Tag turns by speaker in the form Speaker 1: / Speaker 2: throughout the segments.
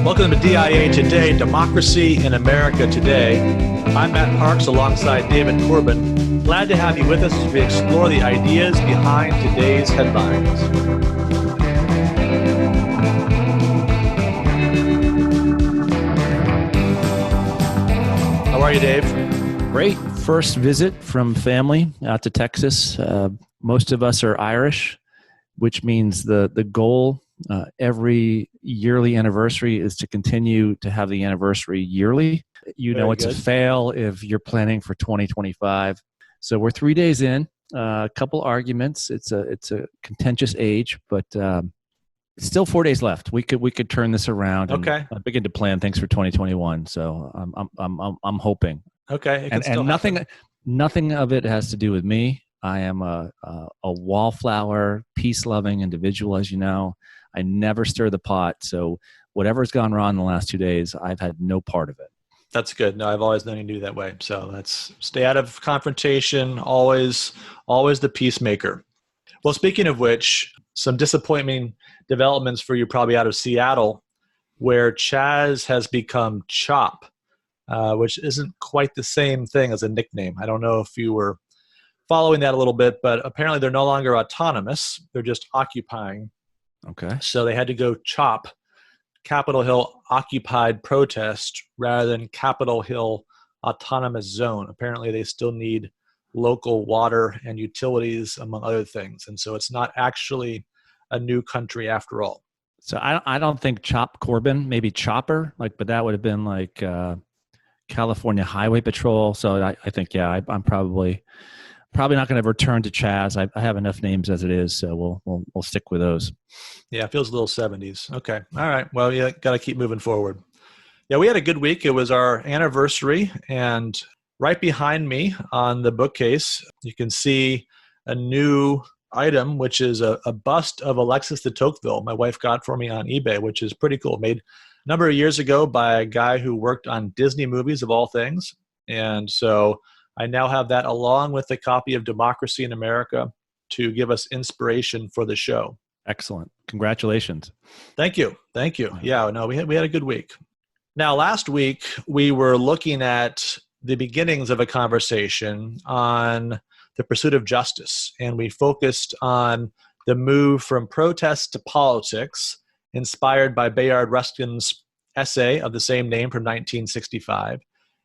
Speaker 1: Welcome to DIA Today, Democracy in America Today. I'm Matt Parks alongside David Corbin. Glad to have you with us as we explore the ideas behind today's headlines. How are you, Dave?
Speaker 2: Great. First visit from family out to Texas. Most of us are Irish, which means the goal every yearly anniversary is to continue to have the anniversary yearly. You know, it's a fail if you're planning for 2025. So we're 3 days in, a couple arguments. It's a contentious age, but still 4 days left. We could turn this around and begin to plan things for 2021. So I'm hoping.
Speaker 1: Okay.
Speaker 2: And nothing of it has to do with me. I am a wallflower, peace-loving individual, as you know. I never stir the pot. So whatever's gone wrong in the last 2 days, I've had no part of it.
Speaker 1: That's good. No, I've always known you to do that way. So let's stay out of confrontation. Always the peacemaker. Well, speaking of which, some disappointing developments for you probably out of Seattle, where Chaz has become Chop, which isn't quite the same thing as a nickname. I don't know if you were following that a little bit, but apparently they're no longer autonomous. They're just occupying.
Speaker 2: Okay.
Speaker 1: So they had to go CHOP, Capitol Hill Occupied Protest, rather than Capitol Hill Autonomous Zone. Apparently they still need local water and utilities, among other things. And so it's not actually a new country after all.
Speaker 2: So I don't think Chop Corbin, maybe Chopper, but that would have been like California Highway Patrol. So I think, I'm probably not going to return to Chaz. I have enough names as it is, so we'll stick with those.
Speaker 1: Yeah, it feels a little 70s. Okay. All right. Well, you got to keep moving forward. Yeah, we had a good week. It was our anniversary, and right behind me on the bookcase, you can see a new item, which is a bust of Alexis de Tocqueville my wife got for me on eBay, which is pretty cool. Made a number of years ago by a guy who worked on Disney movies, of all things. And so I now have that along with a copy of Democracy in America to give us inspiration for the show.
Speaker 2: Excellent. Congratulations.
Speaker 1: Thank you. Yeah, no, we had a good week. Now, last week, we were looking at the beginnings of a conversation on the pursuit of justice, and we focused on the move from protest to politics, inspired by Bayard Rustin's essay of the same name from 1965.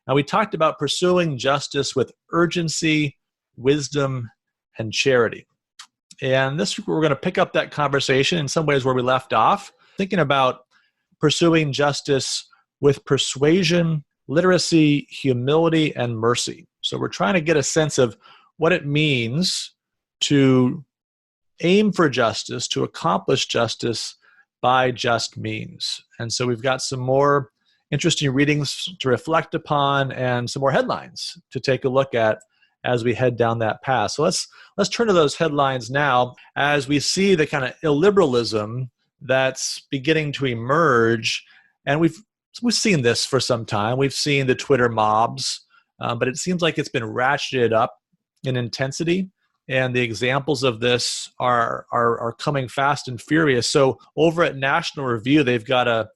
Speaker 1: And we talked about pursuing justice with urgency, wisdom, and charity. And this week we're going to pick up that conversation in some ways where we left off, thinking about pursuing justice with persuasion, literacy, humility, and mercy. So we're trying to get a sense of what it means to aim for justice, to accomplish justice by just means. And so we've got some more interesting readings to reflect upon and some more headlines to take a look at as we head down that path. So let's turn to those headlines now as we see the kind of illiberalism that's beginning to emerge. And we've seen this for some time. We've seen the Twitter mobs, but it seems like it's been ratcheted up in intensity. And the examples of this are coming fast and furious. So over at National Review, they've got a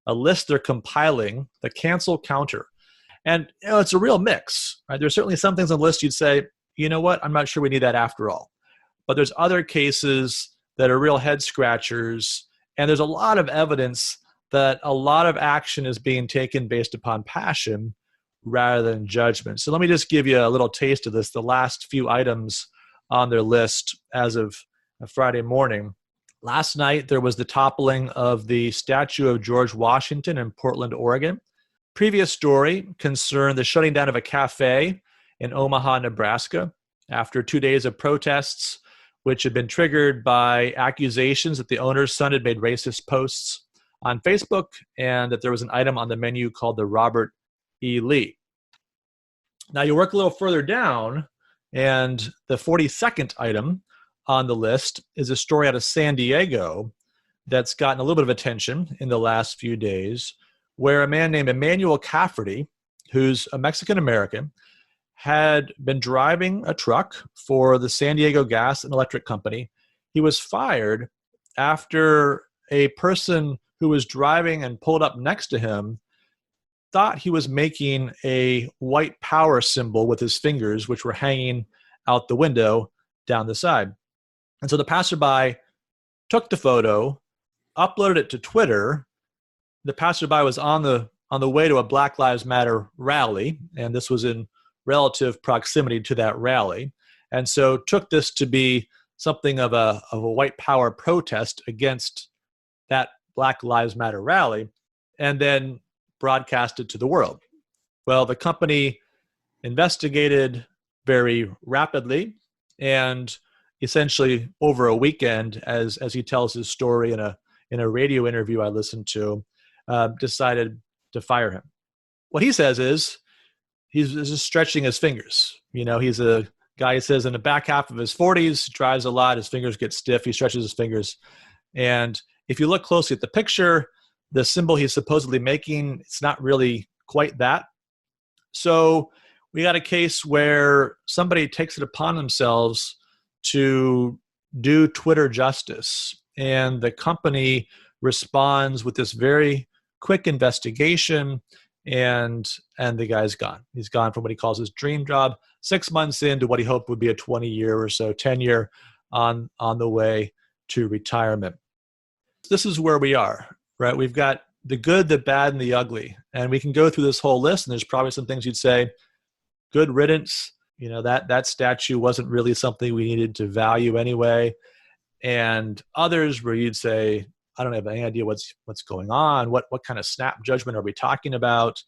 Speaker 1: list they're compiling, the cancel counter. And it's a real mix, right? There's certainly some things on the list you'd say, you know what, I'm not sure we need that after all. But there's other cases that are real head scratchers. And there's a lot of evidence that a lot of action is being taken based upon passion rather than judgment. So let me just give you a little taste of this, the last few items on their list as of Friday morning. Last night, there was the toppling of the statue of George Washington in Portland, Oregon. Previous story concerned the shutting down of a cafe in Omaha, Nebraska, after 2 days of protests, which had been triggered by accusations that the owner's son had made racist posts on Facebook and that there was an item on the menu called the Robert E. Lee. Now, you work a little further down, and the 42nd item on the list is a story out of San Diego that's gotten a little bit of attention in the last few days, where a man named Emmanuel Cafferty, who's a Mexican-American, had been driving a truck for the San Diego Gas and Electric Company. He was fired after a person who was driving and pulled up next to him thought he was making a white power symbol with his fingers, which were hanging out the window down the side. And so the passerby took the photo, uploaded it to Twitter. The passerby was on the way to a Black Lives Matter rally, and this was in relative proximity to that rally. And so took this to be something of a white power protest against that Black Lives Matter rally, and then broadcast it to the world. Well, the company investigated very rapidly, and essentially over a weekend, as he tells his story in a radio interview I listened to, decided to fire him. What he says is he's just stretching his fingers. He's a guy, he says, in the back half of his 40s, drives a lot, his fingers get stiff, he stretches his fingers. And if you look closely at the picture, the symbol he's supposedly making, it's not really quite that. So we got a case where somebody takes it upon themselves to do Twitter justice, and the company responds with this very quick investigation, and the guy's gone. He's gone from what he calls his dream job 6 months into what he hoped would be a 20-year or so tenure on the way to retirement. This is where we are, right? We've got the good, the bad, and the ugly. And we can go through this whole list, and there's probably some things you'd say, good riddance, that statue wasn't really something we needed to value anyway. And others where you'd say, I don't have any idea what's going on. What kind of snap judgment are we talking about?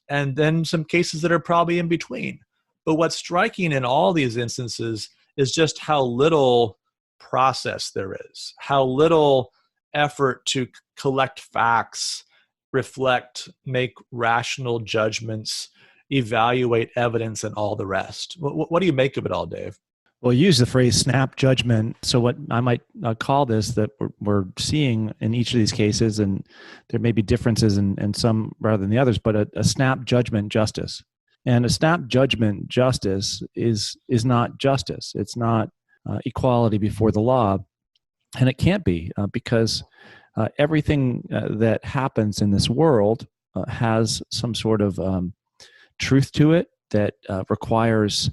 Speaker 1: And then some cases that are probably in between. But what's striking in all these instances is just how little process there is, how little effort to collect facts, reflect, make rational judgments, evaluate evidence, and all the rest. What do you make of it all, Dave?
Speaker 2: Well, you use the phrase snap judgment. So what I might call this, that we're seeing in each of these cases, and there may be differences in some rather than the others, but a snap judgment justice. And a snap judgment justice is not justice. It's not equality before the law. And it can't be because everything that happens in this world has some sort of truth to it that requires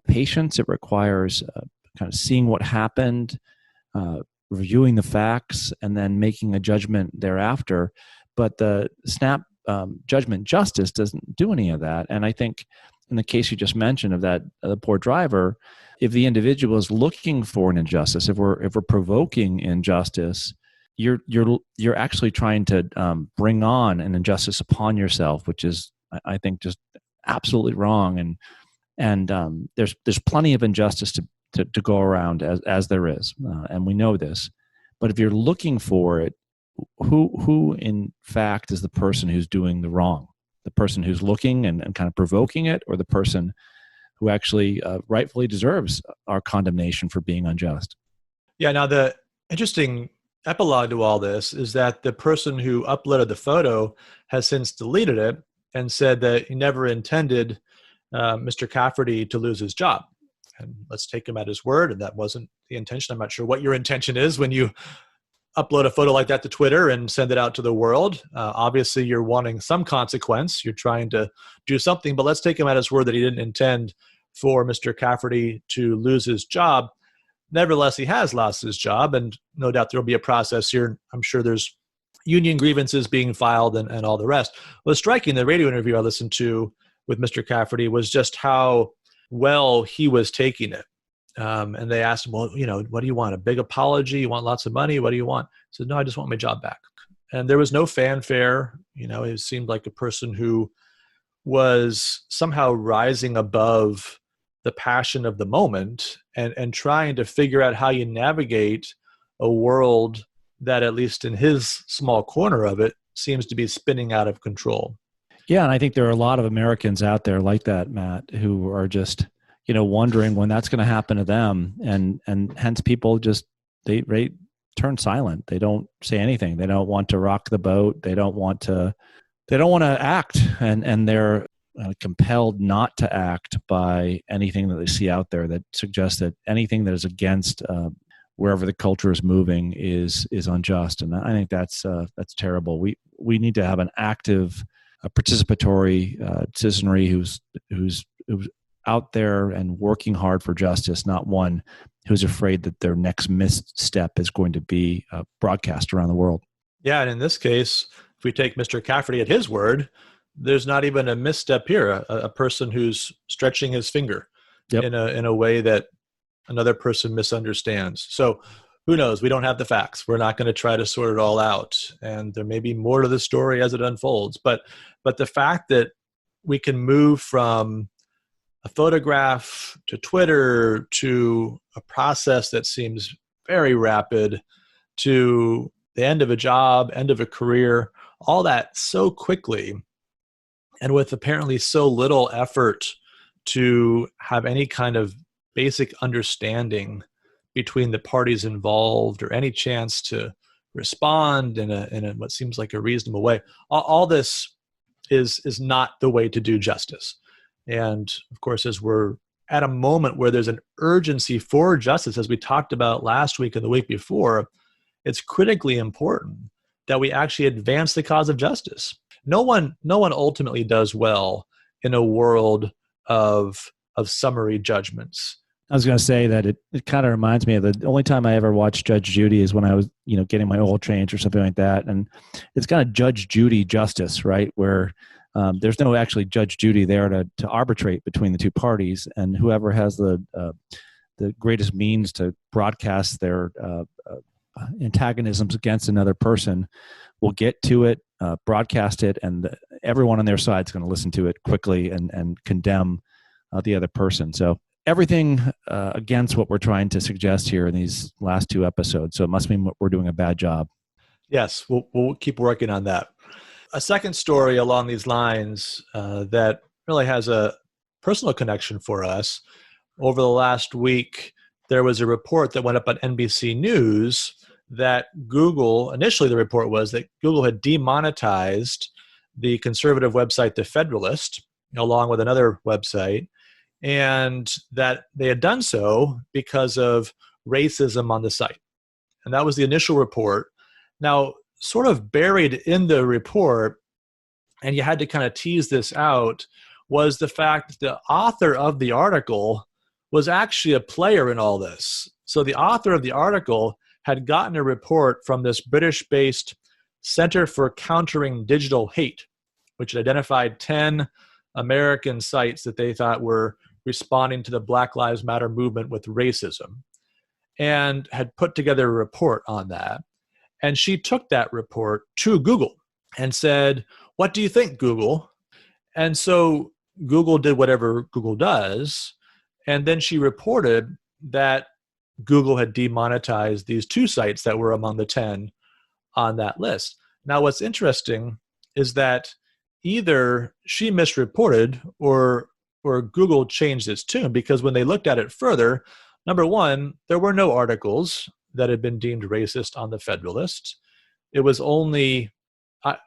Speaker 2: patience. It requires kind of seeing what happened, reviewing the facts, and then making a judgment thereafter. But the snap judgment justice doesn't do any of that. And I think in the case you just mentioned of that the poor driver, if the individual is looking for an injustice, if we're provoking injustice, you're actually trying to bring on an injustice upon yourself, which is, I think, just absolutely wrong. And there's plenty of injustice to go around as there is, and we know this. But if you're looking for it, who in fact is the person who's doing the wrong? The person who's looking and kind of provoking it, or the person who actually rightfully deserves our condemnation for being unjust?
Speaker 1: Yeah, now the interesting epilogue to all this is that the person who uploaded the photo has since deleted it and said that he never intended Mr. Cafferty to lose his job. And let's take him at his word, and that wasn't the intention. I'm not sure what your intention is when you upload a photo like that to Twitter and send it out to the world. Obviously, you're wanting some consequence. You're trying to do something, but let's take him at his word that he didn't intend for Mr. Cafferty to lose his job. Nevertheless, he has lost his job, and no doubt there will be a process here. I'm sure there's union grievances being filed and all the rest. What's striking, the radio interview I listened to with Mr. Cafferty was just how well he was taking it. And they asked him, well, what do you want? A big apology? You want lots of money? What do you want? He said, no, I just want my job back. And there was no fanfare. It seemed like a person who was somehow rising above the passion of the moment and trying to figure out how you navigate a world that, at least in his small corner of it, seems to be spinning out of control.
Speaker 2: Yeah, and I think there are a lot of Americans out there like that, Matt, who are just, wondering when that's going to happen to them, and hence people just they turn silent. They don't say anything. They don't want to rock the boat. They don't want to act, and they're compelled not to act by anything that they see out there that suggests that anything that is against wherever the culture is moving is unjust, and I think that's terrible. We need to have an active, participatory citizenry who's out there and working hard for justice, not one who's afraid that their next misstep is going to be broadcast around the world.
Speaker 1: Yeah, and in this case, if we take Mr. Cafferty at his word, there's not even a misstep here. A person who's stretching his finger in a way that another person misunderstands. So who knows? We don't have the facts. We're not going to try to sort it all out, and there may be more to the story as it unfolds. But the fact that we can move from a photograph to Twitter to a process that seems very rapid to the end of a job, end of a career, all that so quickly, and with apparently so little effort to have any kind of basic understanding between the parties involved or any chance to respond in a what seems like a reasonable way. All this is not the way to do justice. And of course, as we're at a moment where there's an urgency for justice, as we talked about last week and the week before, it's critically important that we actually advance the cause of justice. No one ultimately does well in a world of summary judgments.
Speaker 2: I was going to say that it kind of reminds me of the only time I ever watched Judge Judy is when I was, getting my oil change or something like that. And it's kind of Judge Judy justice, right? Where there's no actually Judge Judy there to arbitrate between the two parties, and whoever has the greatest means to broadcast their antagonisms against another person will get to it, broadcast it, and everyone on their side is going to listen to it quickly and condemn the other person. So everything against what we're trying to suggest here in these last two episodes. So it must mean we're doing a bad job.
Speaker 1: Yes, we'll keep working on that. A second story along these lines that really has a personal connection for us. Over the last week, there was a report that went up on NBC News that Google, initially the report was that Google had demonetized the conservative website, The Federalist, along with another website, and that they had done so because of racism on the site. And that was the initial report. Now, sort of buried in the report, and you had to kind of tease this out, was the fact that the author of the article was actually a player in all this. So the author of the article had gotten a report from this British-based Center for Countering Digital Hate, which had identified 10 American sites that they thought were responding to the Black Lives Matter movement with racism, and had put together a report on that. And she took that report to Google and said, "What do you think, Google?" And so Google did whatever Google does. And then she reported that Google had demonetized these two sites that were among the 10 on that list. Now, what's interesting is that either she misreported or Google changed its tune, because when they looked at it further, number one, there were no articles that had been deemed racist on the Federalist. It was only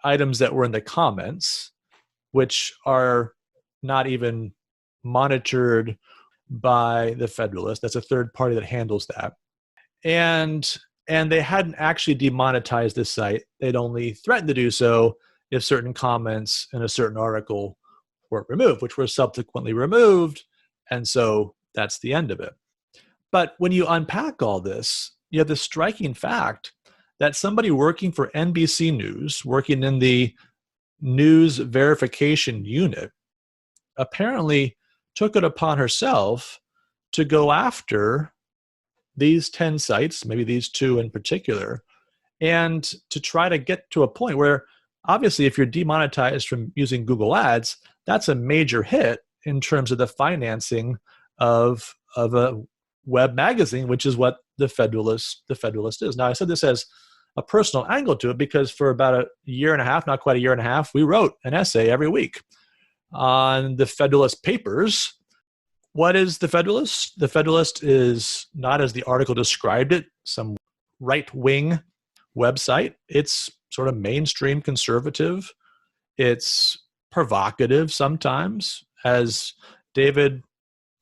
Speaker 1: items that were in the comments, which are not even monitored by the Federalist. That's a third party that handles that. And they hadn't actually demonetized this site. They'd only threatened to do so if certain comments in a certain article were removed, which were subsequently removed. And so that's the end of it. But when you unpack all this, you have the striking fact that somebody working for NBC News, working in the news verification unit, apparently took it upon herself to go after these 10 sites, maybe these two in particular, and to try to get to a point where, obviously, if you're demonetized from using Google Ads, that's a major hit in terms of the financing of a web magazine, which is what the Federalist is. Now, I said this as a personal angle to it because for about a year and a half, not quite a year and a half, we wrote an essay every week on the Federalist papers. What is the Federalist? The Federalist is not, as the article described it, some right-wing website. It's sort of mainstream conservative. It's provocative sometimes, as David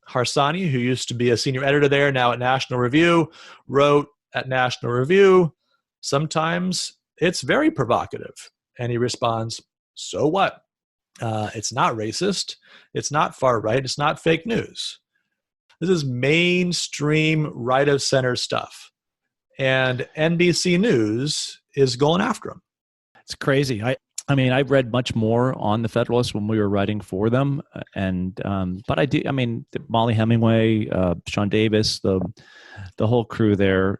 Speaker 1: Harsanyi, who used to be a senior editor there, now at National Review, wrote at National Review, sometimes it's very provocative. And he responds, so what? It's not racist. It's not far right. It's not fake news. This is mainstream right of center stuff. And NBC News is going after him.
Speaker 2: It's crazy. I mean, I've read much more on the Federalist when we were writing for them, but I do. I mean, Molly Hemingway, Sean Davis, the whole crew there.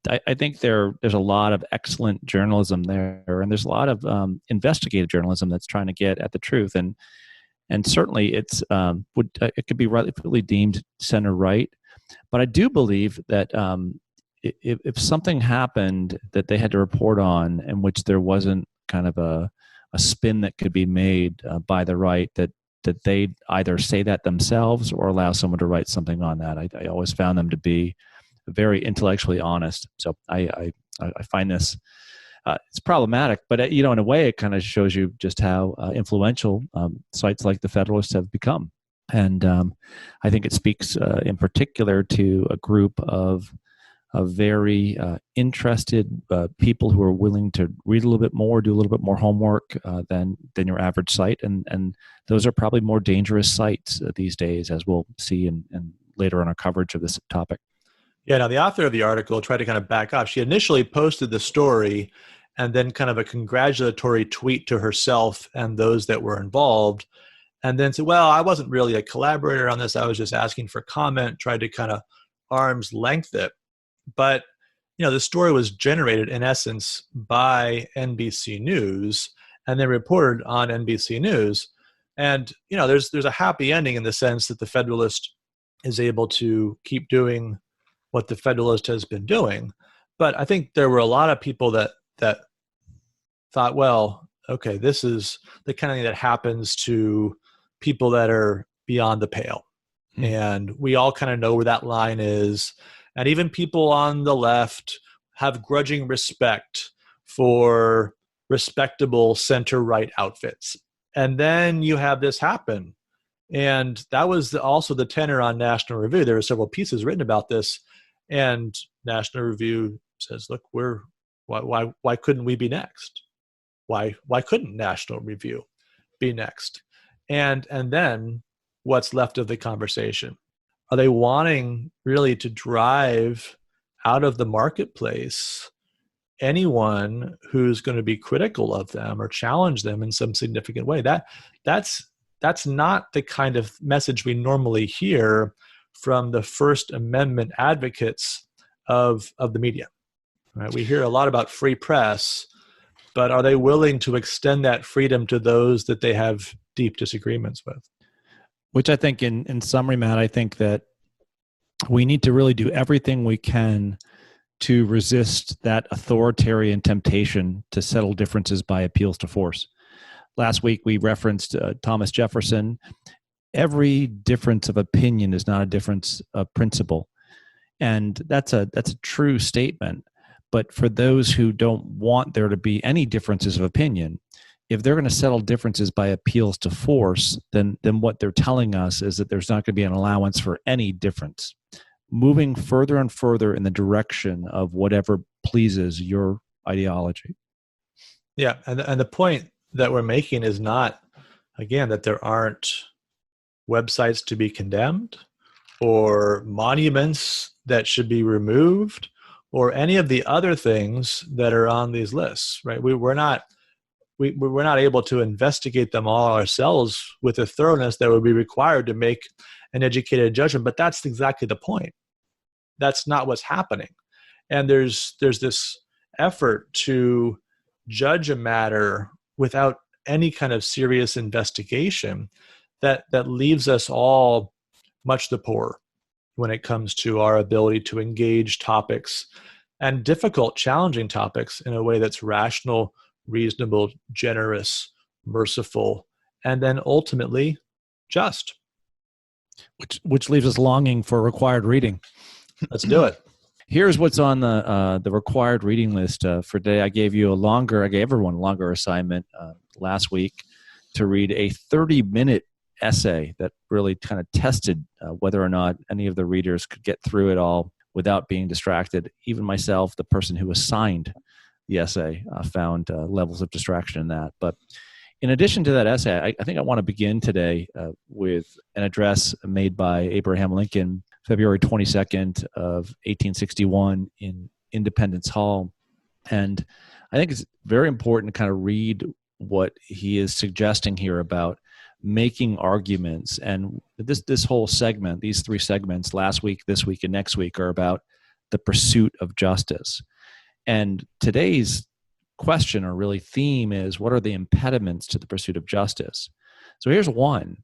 Speaker 2: I think there's a lot of excellent journalism there, and there's a lot of investigative journalism that's trying to get at the truth, and certainly it could be rightfully deemed center right, but I do believe that if something happened that they had to report on in which there wasn't kind of a spin that could be made by the right, that they either say that themselves or allow someone to write something on that. I always found them to be very intellectually honest. So I find this it's problematic, but in a way it kind of shows you just how influential sites like the Federalist have become. And I think it speaks in particular to a group of very interested people who are willing to read a little bit more, do a little bit more homework than your average site, and those are probably more dangerous sites these days, as we'll see in later on our coverage of this topic.
Speaker 1: Yeah. Now, the author of the article tried to kind of back off. She initially posted the story, and then kind of a congratulatory tweet to herself and those that were involved, and then said, "Well, I wasn't really a collaborator on this. I was just asking for comment." Tried to kind of arm's length it. But, the story was generated in essence by NBC News and then reported on NBC News. And, there's a happy ending in the sense that the Federalist is able to keep doing what the Federalist has been doing. But I think there were a lot of people that thought, well, okay, this is the kind of thing that happens to people that are beyond the pale. And we all kind of know where that line is. And even people on the left have grudging respect for respectable center-right outfits. And then you have this happen. And that was also the tenor on National Review. There were several pieces written about this. And National Review says, look, why couldn't we be next? Why couldn't National Review be next? And then what's left of the conversation? Are they wanting really to drive out of the marketplace anyone who's going to be critical of them or challenge them in some significant way? That's not the kind of message we normally hear from the First Amendment advocates of the media. Right? We hear a lot about free press, but are they willing to extend that freedom to those that they have deep disagreements with?
Speaker 2: Which I think in summary, Matt, I think that we need to really do everything we can to resist that authoritarian temptation to settle differences by appeals to force. Last week, we referenced Thomas Jefferson. Every difference of opinion is not a difference of principle. And that's a true statement. But for those who don't want there to be any differences of opinion, if they're going to settle differences by appeals to force, then what they're telling us is that there's not going to be an allowance for any difference. Moving further and further in the direction of whatever pleases your ideology.
Speaker 1: Yeah, and the point that we're making is not, again, that there aren't websites to be condemned or monuments that should be removed or any of the other things that are on these lists, right? We're not able to investigate them all ourselves with a thoroughness that would be required to make an educated judgment, but that's exactly the point. That's not what's happening. And there's this effort to judge a matter without any kind of serious investigation that leaves us all much the poorer when it comes to our ability to engage topics and difficult, challenging topics in a way that's rational, reasonable, generous, merciful, and then ultimately just.
Speaker 2: Which leaves us longing for required reading.
Speaker 1: Let's do it.
Speaker 2: Here's what's on the required reading list for today. I gave everyone a longer assignment last week to read a 30-minute essay that really kind of tested whether or not any of the readers could get through it all without being distracted. Even myself, the person who assigned the essay, found levels of distraction in that. But in addition to that essay, I think I want to begin today with an address made by Abraham Lincoln, February 22nd of 1861 in Independence Hall. And I think it's very important to kind of read what he is suggesting here about making arguments. And this whole segment, these three segments, last week, this week, and next week, are about the pursuit of justice. And today's question, or really theme, is what are the impediments to the pursuit of justice? So here's one.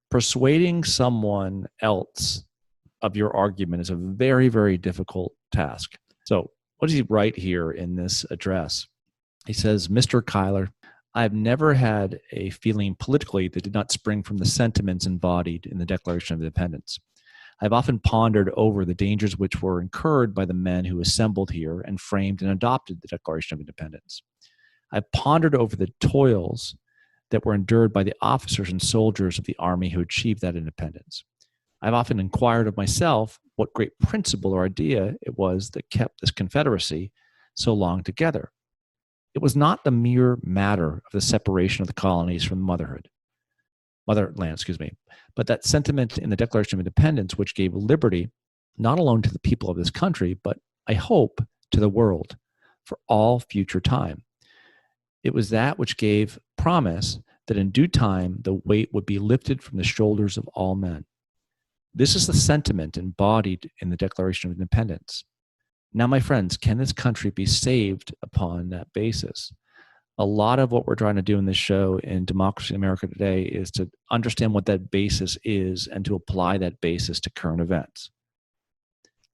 Speaker 2: Persuading someone else of your argument is a very, very difficult task. So what does he write here in this address? He says, Mr. Cuyler, I have never had a feeling politically that did not spring from the sentiments embodied in the Declaration of Independence. I have often pondered over the dangers which were incurred by the men who assembled here and framed and adopted the Declaration of Independence. I have pondered over the toils that were endured by the officers and soldiers of the army who achieved that independence. I have often inquired of myself what great principle or idea it was that kept this Confederacy so long together. It was not the mere matter of the separation of the colonies from motherland, but that sentiment in the Declaration of Independence which gave liberty not alone to the people of this country, but I hope to the world for all future time. It was that which gave promise that in due time the weight would be lifted from the shoulders of all men. This is the sentiment embodied in the Declaration of Independence. Now, my friends, can this country be saved upon that basis? A lot of what we're trying to do in this show in Democracy in America Today is to understand what that basis is and to apply that basis to current events.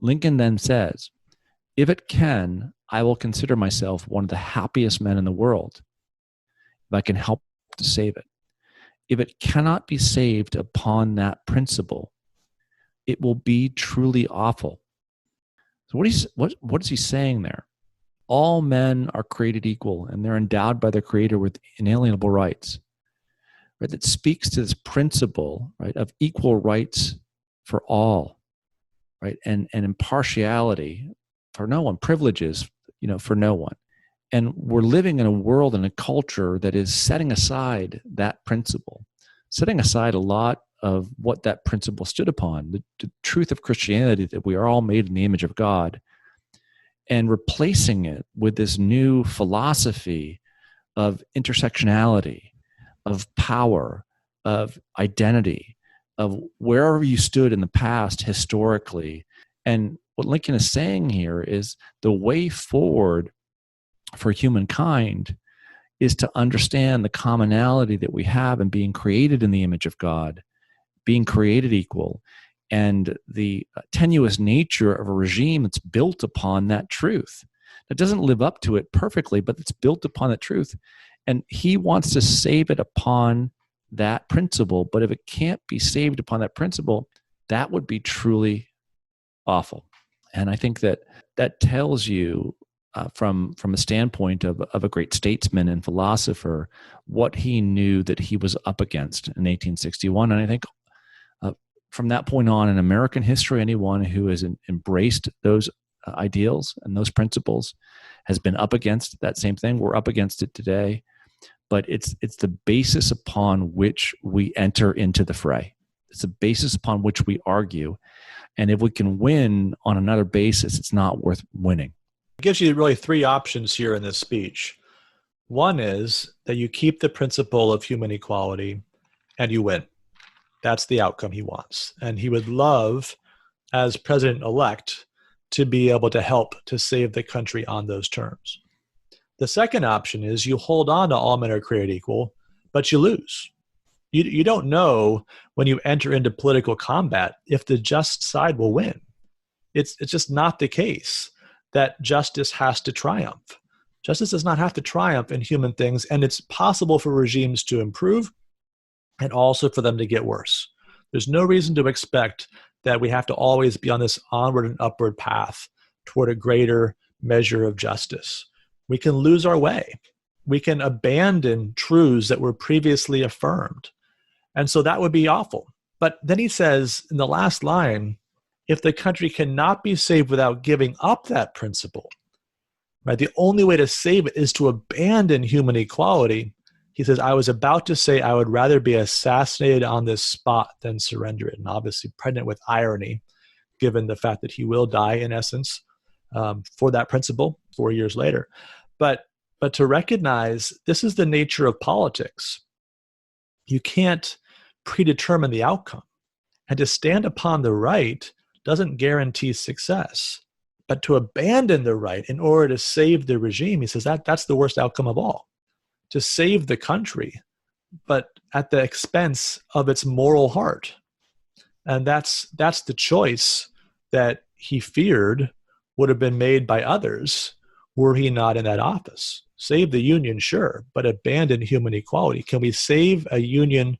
Speaker 2: Lincoln then says, if it can, I will consider myself one of the happiest men in the world if I can help to save it. If it cannot be saved upon that principle, it will be truly awful. So what is he saying there? All men are created equal, and they're endowed by their Creator with inalienable rights. Right? That speaks to this principle, right, of equal rights for all, right, and impartiality for no one, privileges, for no one. And we're living in a world and a culture that is setting aside that principle, setting aside a lot of what that principle stood upon, the truth of Christianity, that we are all made in the image of God, and replacing it with this new philosophy of intersectionality, of power, of identity, of wherever you stood in the past historically. And what Lincoln is saying here is the way forward for humankind is to understand the commonality that we have in being created in the image of God, being created equal, and the tenuous nature of a regime that's built upon that truth. It doesn't live up to it perfectly, but it's built upon that truth. And he wants to save it upon that principle. But if it can't be saved upon that principle, that would be truly awful. And I think that tells you from a standpoint of a great statesman and philosopher what he knew that he was up against in 1861. And I think from that point on in American history, anyone who has embraced those ideals and those principles has been up against that same thing. We're up against it today, but it's the basis upon which we enter into the fray. It's the basis upon which we argue. And if we can win on another basis, it's not worth winning.
Speaker 1: It gives you really three options here in this speech. One is that you keep the principle of human equality and you win. That's the outcome he wants. And he would love, as president-elect, to be able to help to save the country on those terms. The second option is you hold on to all men are created equal, but you lose. You don't know when you enter into political combat if the just side will win. It's just not the case that justice has to triumph. Justice does not have to triumph in human things, and it's possible for regimes to improve and also for them to get worse. There's no reason to expect that we have to always be on this onward and upward path toward a greater measure of justice. We can lose our way. We can abandon truths that were previously affirmed. And so that would be awful. But then he says in the last line, if the country cannot be saved without giving up that principle, right? The only way to save it is to abandon human equality. He says, I was about to say I would rather be assassinated on this spot than surrender it. And obviously pregnant with irony, given the fact that he will die in essence for that principle 4 years later. But to recognize this is the nature of politics. You can't predetermine the outcome. And to stand upon the right doesn't guarantee success. But to abandon the right in order to save the regime, he says that's the worst outcome of all. To save the country, but at the expense of its moral heart. And that's the choice that he feared would have been made by others were he not in that office. Save the union, sure, but abandon human equality. Can we save a union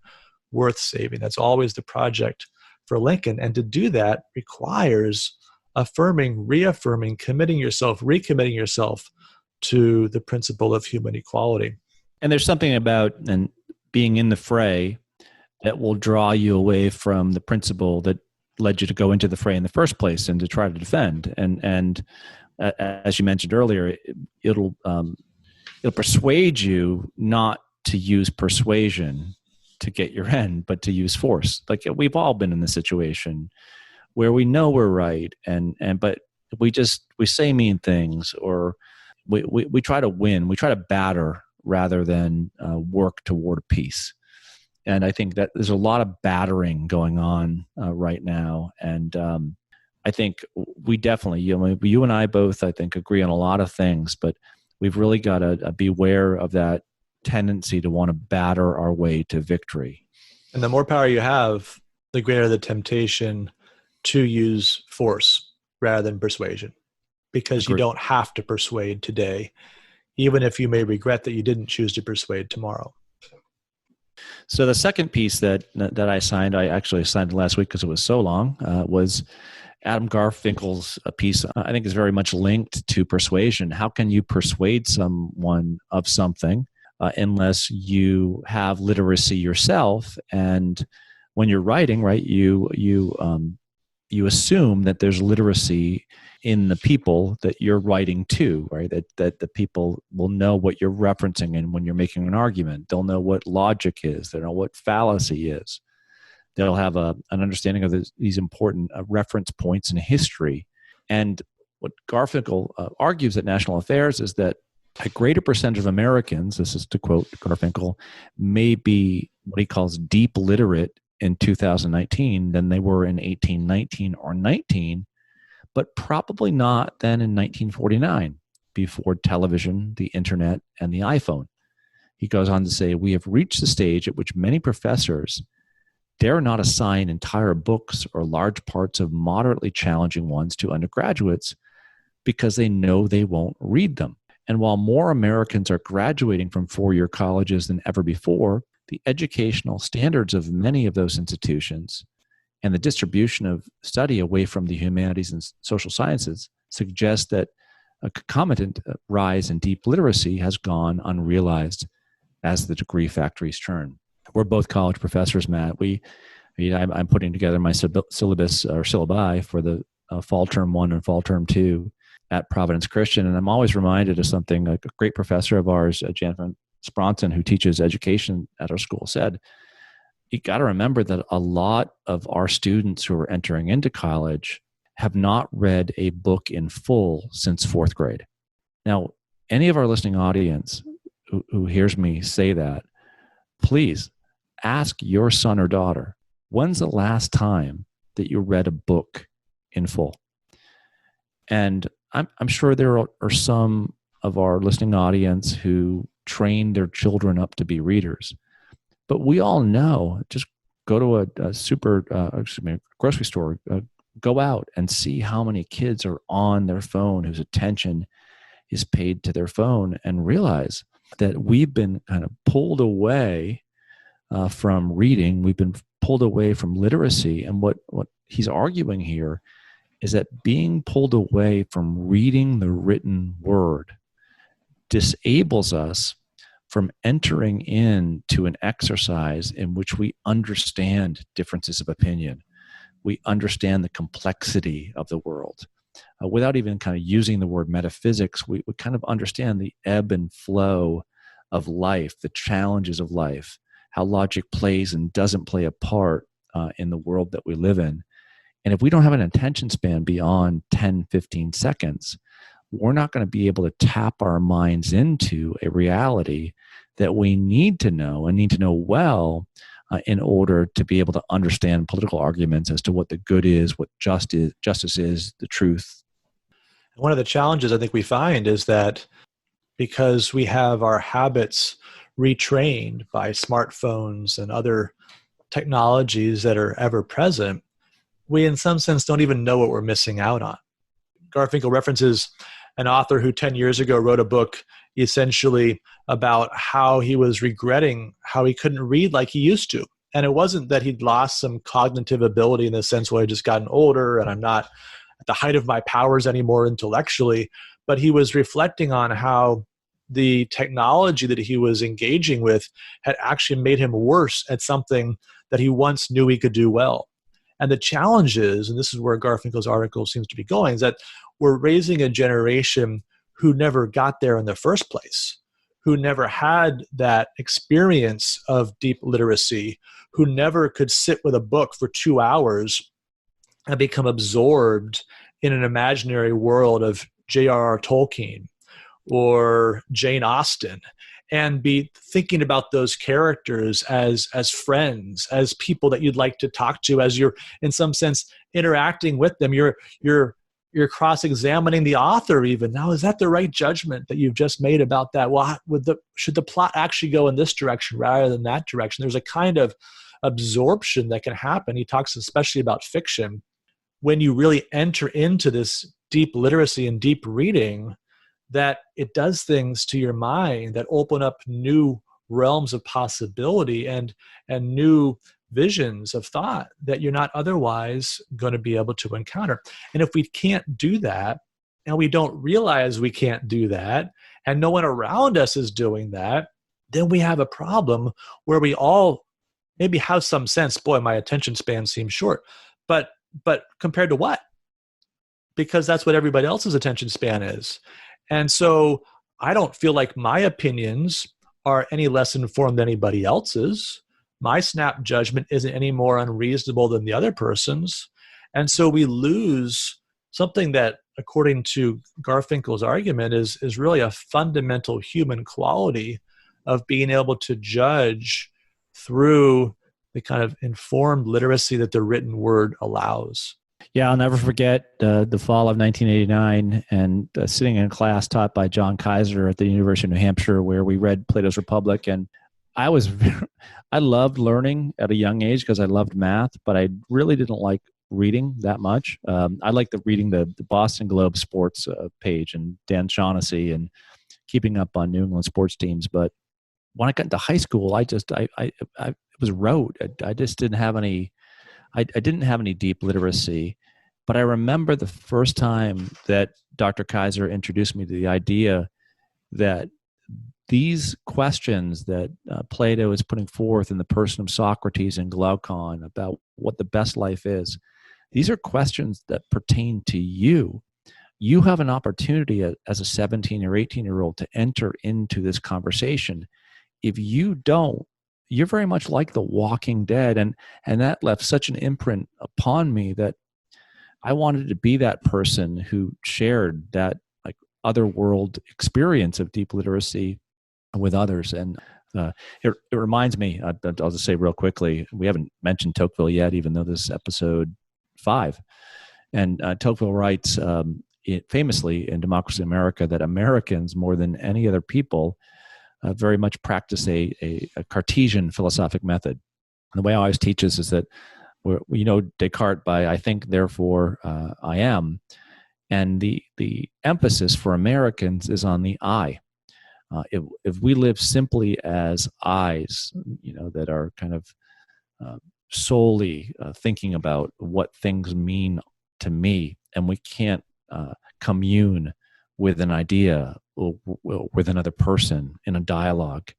Speaker 1: worth saving? That's always the project for Lincoln. And to do that requires affirming, reaffirming, committing yourself, recommitting yourself to the principle of human equality.
Speaker 2: And there's something about and being in the fray that will draw you away from the principle that led you to go into the fray in the first place and to try to defend. And as you mentioned earlier, it'll persuade you not to use persuasion to get your end, but to use force. Like we've all been in the situation where we know we're right, but we say mean things, or we try to win, we try to batter rather than work toward peace. And I think that there's a lot of battering going on right now. And I think we definitely, you and I both, I think, agree on a lot of things, but we've really got to beware of that tendency to want to batter our way to victory.
Speaker 1: And the more power you have, the greater the temptation to use force rather than persuasion, because
Speaker 2: Agreed.
Speaker 1: You don't have to persuade today, even if you may regret that you didn't choose to persuade tomorrow.
Speaker 2: So the second piece that I actually signed last week because it was so long, was Adam Garfinkle's piece. I think is very much linked to persuasion. How can you persuade someone of something unless you have literacy yourself? And when you're writing, right, you assume that there's literacy in the people that you're writing to, right? That the people will know what you're referencing, and when you're making an argument, they'll know what logic is, they'll know what fallacy is. They'll have an understanding of these important reference points in history. And what Garfinkle argues at National Affairs is that a greater percentage of Americans, this is to quote Garfinkle, may be what he calls deep literate in 2019 than they were in 1819 or 19, but probably not then in 1949, before television, the internet, and the iPhone. He goes on to say, we have reached the stage at which many professors dare not assign entire books or large parts of moderately challenging ones to undergraduates because they know they won't read them. And while more Americans are graduating from four-year colleges than ever before, the educational standards of many of those institutions and the distribution of study away from the humanities and social sciences suggest that a concomitant rise in deep literacy has gone unrealized as the degree factories turn. We're both college professors, Matt. I'm putting together my syllabus or syllabi for the fall term 1 and fall term 2 at Providence Christian, and I'm always reminded of something a great professor of ours, Jan Spronson, who teaches education at our school, said. You got to remember that a lot of our students who are entering into college have not read a book in full since fourth grade. Now, any of our listening audience who hears me say that, please ask your son or daughter, when's the last time that you read a book in full? And I'm sure there are some of our listening audience who train their children up to be readers. But we all know, just go to a grocery store, go out and see how many kids are on their phone, whose attention is paid to their phone, and realize that we've been kind of pulled away from reading. We've been pulled away from literacy. And what he's arguing here is that being pulled away from reading the written word disables us from entering into an exercise in which we understand differences of opinion, we understand the complexity of the world. Without even kind of using the word metaphysics, we kind of understand the ebb and flow of life, the challenges of life, how logic plays and doesn't play a part in the world that we live in. And if we don't have an attention span beyond 10, 15 seconds, we're not going to be able to tap our minds into a reality that we need to know and need to know well in order to be able to understand political arguments as to what the good is, what justice is, the truth.
Speaker 1: One of the challenges I think we find is that because we have our habits retrained by smartphones and other technologies that are ever present, we in some sense don't even know what we're missing out on. Garfinkle references an author who 10 years ago wrote a book essentially about how he was regretting how he couldn't read like he used to. And it wasn't that he'd lost some cognitive ability in the sense where I'd just gotten older and I'm not at the height of my powers anymore intellectually, but he was reflecting on how the technology that he was engaging with had actually made him worse at something that he once knew he could do well. And the challenge is, and this is where Garfinkle's article seems to be going, is that we're raising a generation who never got there in the first place, who never had that experience of deep literacy, who never could sit with a book for 2 hours and become absorbed in an imaginary world of J.R.R. Tolkien or Jane Austen and be thinking about those characters as friends, as people that you'd like to talk to, as you're in some sense interacting with them. You're cross-examining the author even. Now, is that the right judgment that you've just made about that? Well, should the plot actually go in this direction rather than that direction? There's a kind of absorption that can happen. He talks especially about fiction. When you really enter into this deep literacy and deep reading, that it does things to your mind that open up new realms of possibility and new visions of thought that you're not otherwise going to be able to encounter. And if we can't do that, and we don't realize we can't do that, and no one around us is doing that, then we have a problem where we all maybe have some sense, boy, my attention span seems short. But compared to what? Because that's what everybody else's attention span is. And so I don't feel like my opinions are any less informed than anybody else's. My snap judgment isn't any more unreasonable than the other person's. And so we lose something that, according to Garfinkle's argument, is really a fundamental human quality of being able to judge through the kind of informed literacy that the written word allows.
Speaker 2: Yeah, I'll never forget the fall of 1989 and sitting in a class taught by John Kaiser at the University of New Hampshire where we read Plato's Republic. And I loved learning at a young age because I loved math, but I really didn't like reading that much. I liked reading the Boston Globe sports page and Dan Shaughnessy and keeping up on New England sports teams. But when I got into high school, it was rote. I just didn't have any. I didn't have any deep literacy, but I remember the first time that Dr. Kaiser introduced me to the idea that these questions that Plato is putting forth in the person of Socrates and Glaucon about what the best life is, these are questions that pertain to you. You have an opportunity as a 17 or 18-year-old to enter into this conversation. If you don't, you're very much like the Walking Dead. And that left such an imprint upon me that I wanted to be that person who shared that like otherworld experience of deep literacy with others. And it reminds me, I'll just say real quickly, we haven't mentioned Tocqueville yet, even though this is episode 5. And Tocqueville writes famously in Democracy in America that Americans, more than any other people, very much practice a Cartesian philosophic method. And the way I always teach this is that, Descartes by I think, therefore I am. And the emphasis for Americans is on the I. If we live simply as I's, that are kind of solely thinking about what things mean to me, and we can't commune with an idea or with another person in a dialogue,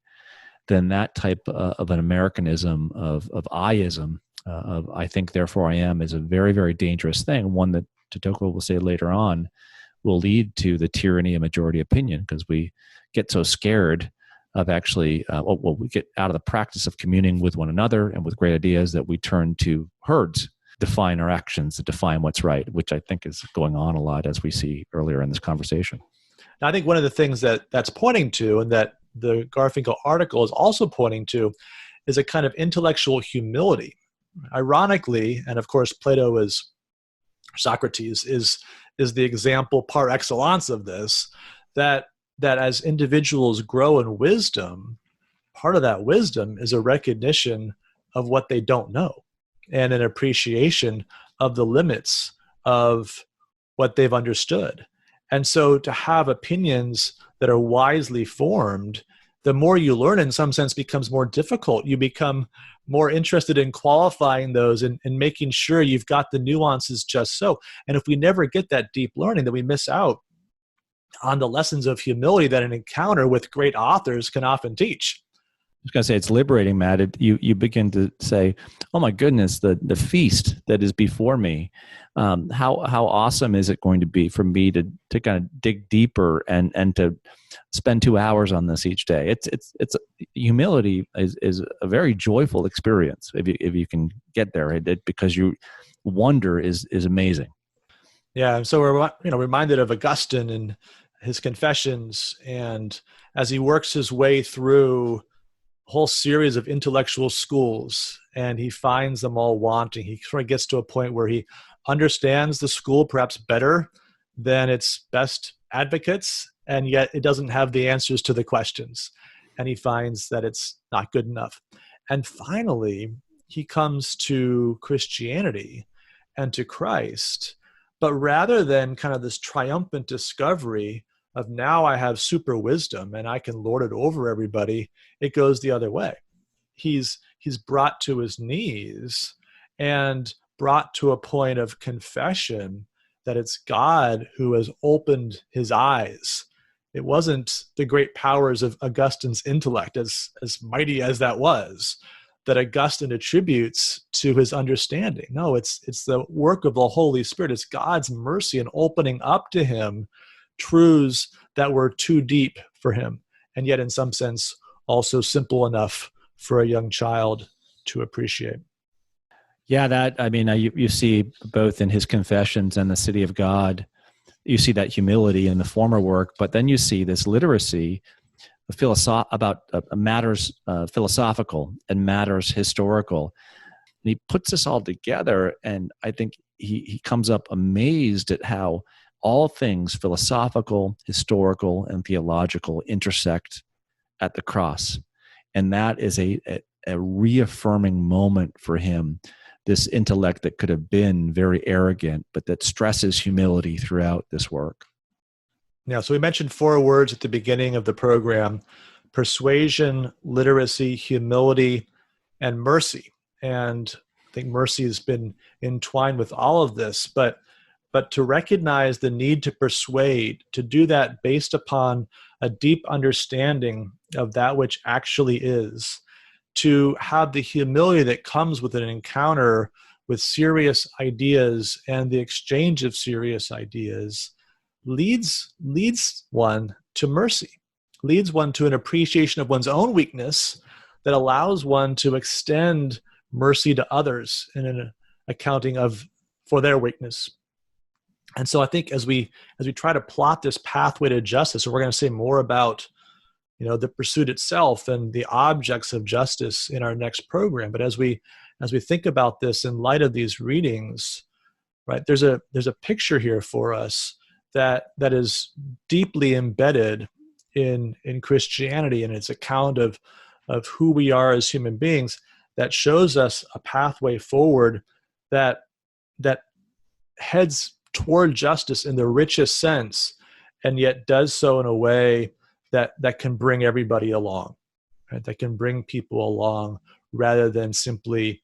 Speaker 2: then that type of an Americanism of I-ism of I think, therefore I am is a very, very dangerous thing, one that Tocqueville will say later on will lead to the tyranny of majority opinion, because we get so scared of actually, we get out of the practice of communing with one another and with great ideas that we turn to herds, define our actions, to define what's right, which I think is going on a lot, as we see earlier in this conversation.
Speaker 1: Now, I think one of the things that's pointing to, and that the Garfinkle article is also pointing to, is a kind of intellectual humility. Ironically, and of course Socrates is the example par excellence of this, that as individuals grow in wisdom, part of that wisdom is a recognition of what they don't know and an appreciation of the limits of what they've understood. And so to have opinions that are wisely formed, the more you learn, in some sense, becomes more difficult. You become more interested in qualifying those and making sure you've got the nuances just so. And if we never get that deep learning, then we miss out on the lessons of humility that an encounter with great authors can often teach.
Speaker 2: I was going to say, it's liberating, Matt. You begin to say, oh my goodness, the feast that is before me, how awesome is it going to be for me to kind of dig deeper and to spend 2 hours on this each day. It's humility is a very joyful experience if you can get there, because you wonder is amazing.
Speaker 1: Yeah, and so we're reminded of Augustine and his Confessions, and as he works his way through a whole series of intellectual schools, and he finds them all wanting. He sort of gets to a point where he understands the school perhaps better than its best advocates, and yet it doesn't have the answers to the questions, and he finds that it's not good enough. And finally, he comes to Christianity and to Christ, but rather than kind of this triumphant discovery of now I have super wisdom and I can lord it over everybody, it goes the other way. He's brought to his knees and brought to a point of confession that it's God who has opened his eyes. It wasn't the great powers of Augustine's intellect, as mighty as that was, that Augustine attributes to his understanding. No, it's the work of the Holy Spirit. It's God's mercy in opening up to him truths that were too deep for him, and yet in some sense also simple enough for a young child to appreciate.
Speaker 2: Yeah, you see both in his Confessions and the City of God, you see that humility in the former work, but then you see this literacy about matters philosophical and matters historical. And he puts this all together, and I think he comes up amazed at how all things philosophical, historical, and theological intersect at the cross. And that is a reaffirming moment for him, this intellect that could have been very arrogant, but that stresses humility throughout this work.
Speaker 1: Yeah, so we mentioned 4 words at the beginning of the program: persuasion, literacy, humility, and mercy. And I think mercy has been entwined with all of this, but to recognize the need to persuade, to do that based upon a deep understanding of that which actually is, to have the humility that comes with an encounter with serious ideas and the exchange of serious ideas, leads one to mercy, leads one to an appreciation of one's own weakness that allows one to extend mercy to others in an accounting for their weakness. And so I think as we try to plot this pathway to justice, and we're going to say more about the pursuit itself and the objects of justice in our next program, but as we think about this in light of these readings, right, there's a picture here for us that is deeply embedded in Christianity and its account of who we are as human beings, that shows us a pathway forward that heads toward justice in the richest sense, and yet does so in a way that can bring everybody along, right? That can bring people along rather than simply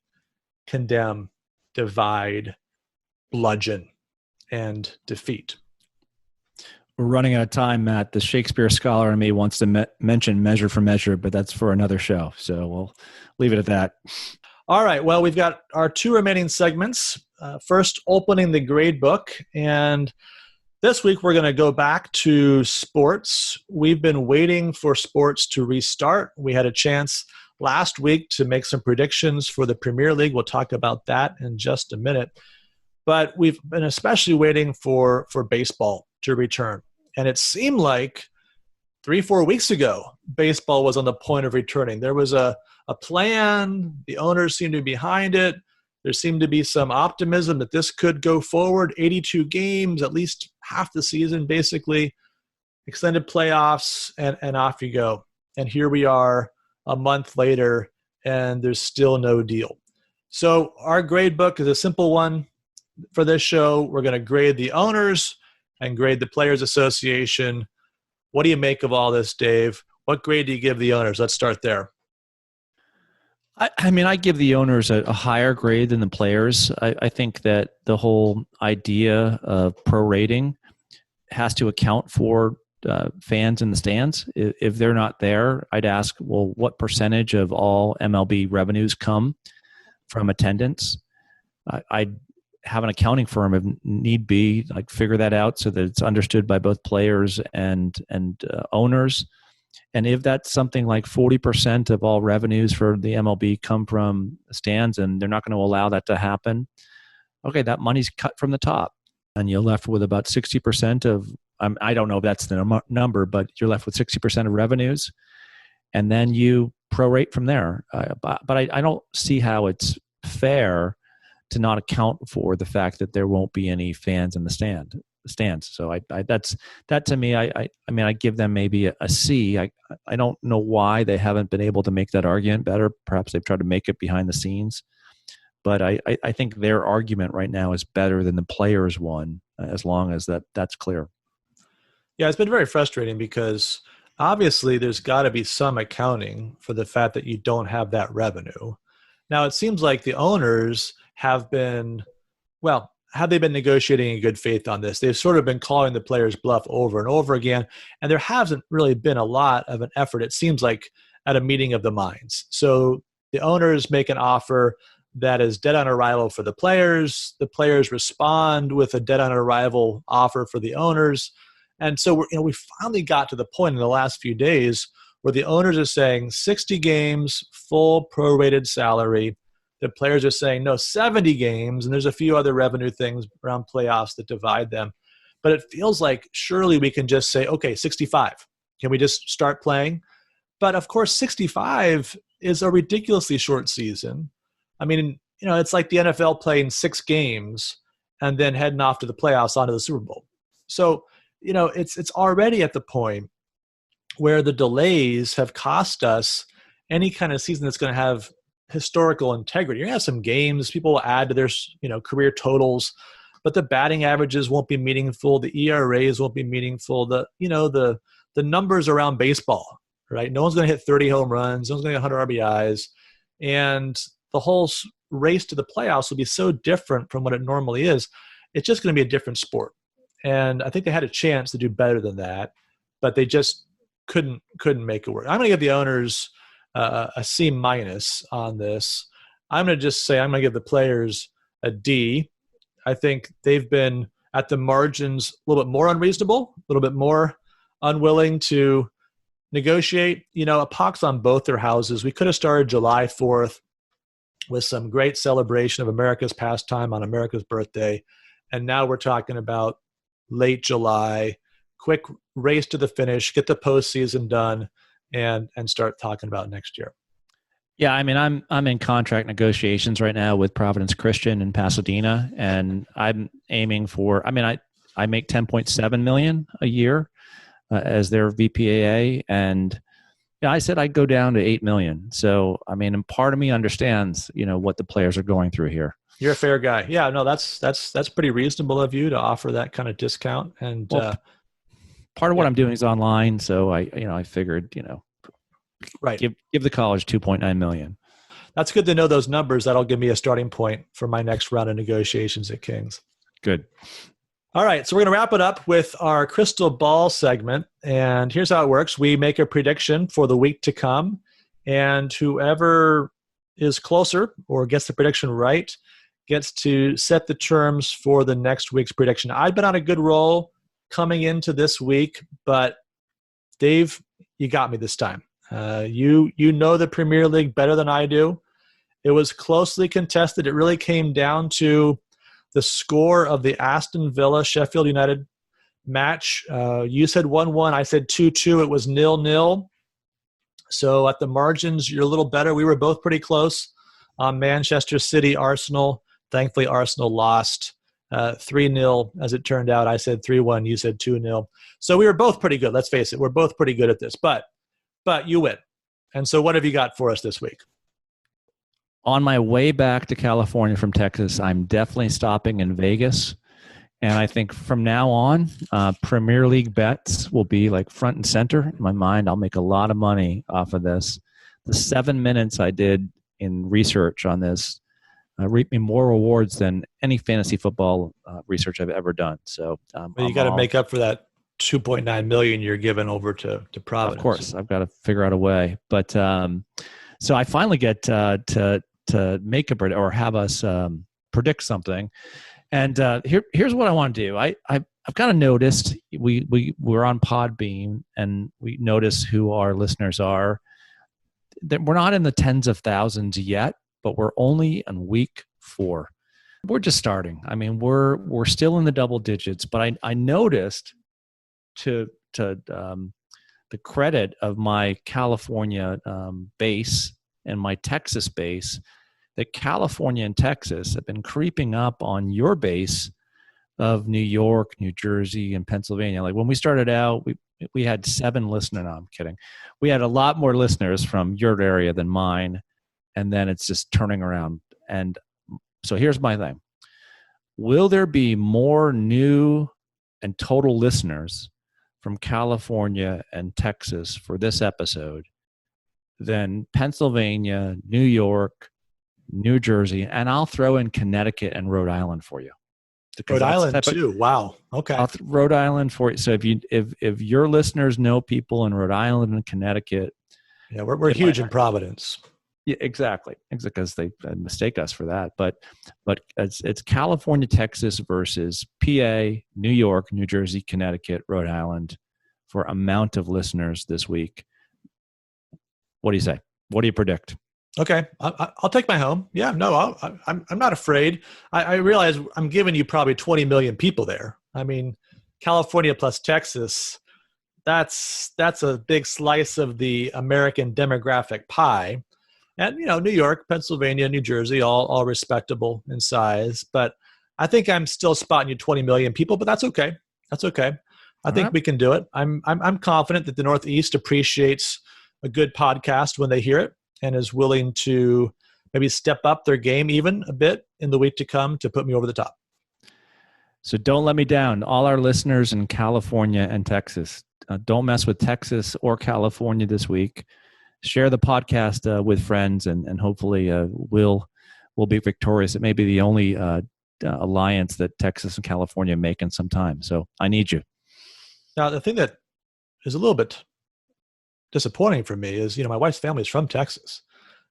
Speaker 1: condemn, divide, bludgeon, and defeat.
Speaker 2: We're running out of time, Matt. The Shakespeare scholar in me wants to mention measure for measure, but that's for another show. So we'll leave it at that.
Speaker 1: All right. Well, we've got our two remaining segments. First, opening the grade book. And this week, we're going to go back to sports. We've been waiting for sports to restart. We had a chance last week to make some predictions for the Premier League. We'll talk about that in just a minute. But we've been especially waiting for baseball to return. And it seemed like 3-4 weeks ago, baseball was on the point of returning. There was a plan. The owners seemed to be behind it. There seemed to be some optimism that this could go forward. 82 games, at least half the season, basically. Extended playoffs, and off you go. And here we are a month later, and there's still no deal. So our grade book is a simple one for this show. We're going to grade the owners and grade the Players Association. What do you make of all this, Dave? What grade do you give the owners? Let's start there.
Speaker 2: I give the owners a higher grade than the players. I think that the whole idea of prorating has to account for fans in the stands. If they're not there, I'd ask, well, what percentage of all MLB revenues come from attendance? I'd have an accounting firm, if need be, like figure that out so that it's understood by both players and owners. And if that's something like 40% of all revenues for the MLB come from stands and they're not going to allow that to happen, okay, that money's cut from the top. And you're left with about 60% of, I don't know if that's the number, but you're left with 60% of revenues. And then you prorate from there. But I don't see how it's fair to not account for the fact that there won't be any fans in the stands. So that to me, I give them maybe a C. I don't know why they haven't been able to make that argument better. Perhaps they've tried to make it behind the scenes, but I think their argument right now is better than the players' one, as long as that's clear.
Speaker 1: Yeah, it's been very frustrating because obviously there's got to be some accounting for the fact that you don't have that revenue. Now, it seems like the owners have been, well, have they been negotiating in good faith on this? They've sort of been calling the players' bluff over and over again, and there hasn't really been a lot of an effort, it seems like, at a meeting of the minds. So the owners make an offer that is dead on arrival for the players respond with a dead on arrival offer for the owners. And so we finally got to the point in the last few days where the owners are saying 60 games, full prorated salary. The players are saying, no, 70 games, and there's a few other revenue things around playoffs that divide them. But it feels like surely we can just say, okay, 65. Can we just start playing? But of course, 65 is a ridiculously short season. I mean, it's like the NFL playing 6 games and then heading off to the playoffs onto the Super Bowl. So, it's already at the point where the delays have cost us any kind of season that's going to have historical integrity. You're going to have some games, people will add to their career totals, but the batting averages won't be meaningful. The ERAs won't be meaningful. The numbers around baseball, right? No one's going to hit 30 home runs. No one's going to get 100 RBIs. And the whole race to the playoffs will be so different from what it normally is. It's just going to be a different sport. And I think they had a chance to do better than that, but they just couldn't make it work. I'm going to give the owners a C- on this. I'm going to just say I'm going to give the players a D. I think they've been at the margins a little bit more unreasonable, a little bit more unwilling to negotiate. A pox on both their houses. We could have started July 4th with some great celebration of America's pastime on America's birthday. And now we're talking about late July, quick race to the finish, get the postseason done, and start talking about next year.
Speaker 2: Yeah, I mean, I'm in contract negotiations right now with Providence Christian in Pasadena, and I'm aiming for. I mean, I make $10.7 million a year as their VPAA, and I said I'd go down to $8 million. So, I mean, and part of me understands, what the players are going through here.
Speaker 1: You're a fair guy. Yeah, no, that's pretty reasonable of you to offer that kind of discount. And
Speaker 2: part of what I'm doing is online, so I figured,
Speaker 1: right,
Speaker 2: give the college $2.9 million.
Speaker 1: That's good to know those numbers. That'll give me a starting point for my next round of negotiations at Kings.
Speaker 2: Good.
Speaker 1: All right, so we're going to wrap it up with our crystal ball segment. And here's how it works. We make a prediction for the week to come, and whoever is closer or gets the prediction right gets to set the terms for the next week's prediction. I've been on a good roll coming into this week, but Dave, you got me this time. You know the Premier League better than I do. It was closely contested. It really came down to the score of the Aston Villa-Sheffield United match. You said 1-1. I said 2-2. It was 0-0. So at the margins, you're a little better. We were both pretty close on Manchester City, Arsenal. Thankfully, Arsenal lost 3-0 as it turned out. I said 3-1. You said 2-0. So we were both pretty good. Let's face it. We're both pretty good at this. But you win. And so what have you got for us this week?
Speaker 2: On my way back to California from Texas, I'm definitely stopping in Vegas. And I think from now on, Premier League bets will be like front and center in my mind. I'll make a lot of money off of this. The 7 minutes I did in research on this reaped me more rewards than any fantasy football research I've ever done. So
Speaker 1: you got to make up for that $2.9 million you're giving over to Providence.
Speaker 2: Of course, I've got to figure out a way. But so I finally get to make a predict or have us predict something. And here's what I want to do. I've kind of noticed we're on Podbean, and we notice who our listeners are. We're not in the tens of thousands yet, but we're only on week 4. We're just starting. I mean, we're still in the double digits, but I noticed to the credit of my California base and my Texas base, that California and Texas have been creeping up on your base of New York, New Jersey, and Pennsylvania. Like when we started out, we had 7 listeners. No, I'm kidding. We had a lot more listeners from your area than mine, and then it's just turning around. And so here's my thing. Will there be more new and total listeners from California and Texas for this episode than Pennsylvania, New York, New Jersey, and I'll throw in Connecticut and Rhode Island for you.
Speaker 1: Rhode Island too. Wow. Okay.
Speaker 2: Rhode Island for you. So if your listeners know people in Rhode Island and Connecticut,
Speaker 1: yeah, we're huge in Providence.
Speaker 2: Yeah, exactly. Because they mistake us for that. But it's California, Texas versus PA, New York, New Jersey, Connecticut, Rhode Island for amount of listeners this week. What do you say? What do you predict?
Speaker 1: Okay, I'll take my home. Yeah, no, I'm not afraid. I realize I'm giving you probably 20 million people there. I mean, California plus Texas, that's a big slice of the American demographic pie. And, New York, Pennsylvania, New Jersey, all respectable in size. But I think I'm still spotting you 20 million people, but that's okay. That's okay. I think we can do it. I'm confident that the Northeast appreciates a good podcast when they hear it, and is willing to maybe step up their game even a bit in the week to come to put me over the top.
Speaker 2: So don't let me down. All our listeners in California and Texas, don't mess with Texas or California this week. Share the podcast with friends, and hopefully we'll be victorious. It may be the only alliance that Texas and California make in some time. So I need you.
Speaker 1: Now, the thing that is a little bit disappointing for me is, my wife's family is from Texas.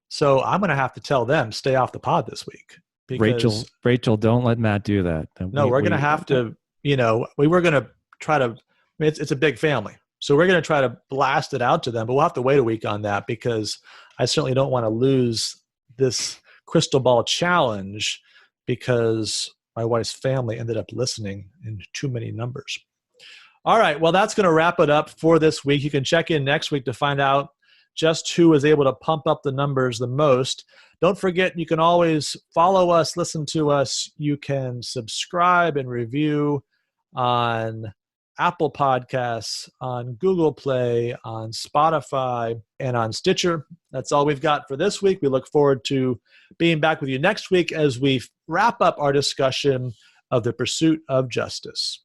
Speaker 1: So I'm going to have to tell them, stay off the pod this week.
Speaker 2: Rachel, don't let Matt do that.
Speaker 1: No, we're going to have to, we were going to try to, it's a big family. So we're going to try to blast it out to them, but we'll have to wait a week on that because I certainly don't want to lose this crystal ball challenge because my wife's family ended up listening in too many numbers. All right, well, that's going to wrap it up for this week. You can check in next week to find out just who is able to pump up the numbers the most. Don't forget, you can always follow us, listen to us. You can subscribe and review on Apple Podcasts, on Google Play, on Spotify, and on Stitcher. That's all we've got for this week. We look forward to being back with you next week as we wrap up our discussion of the pursuit of justice.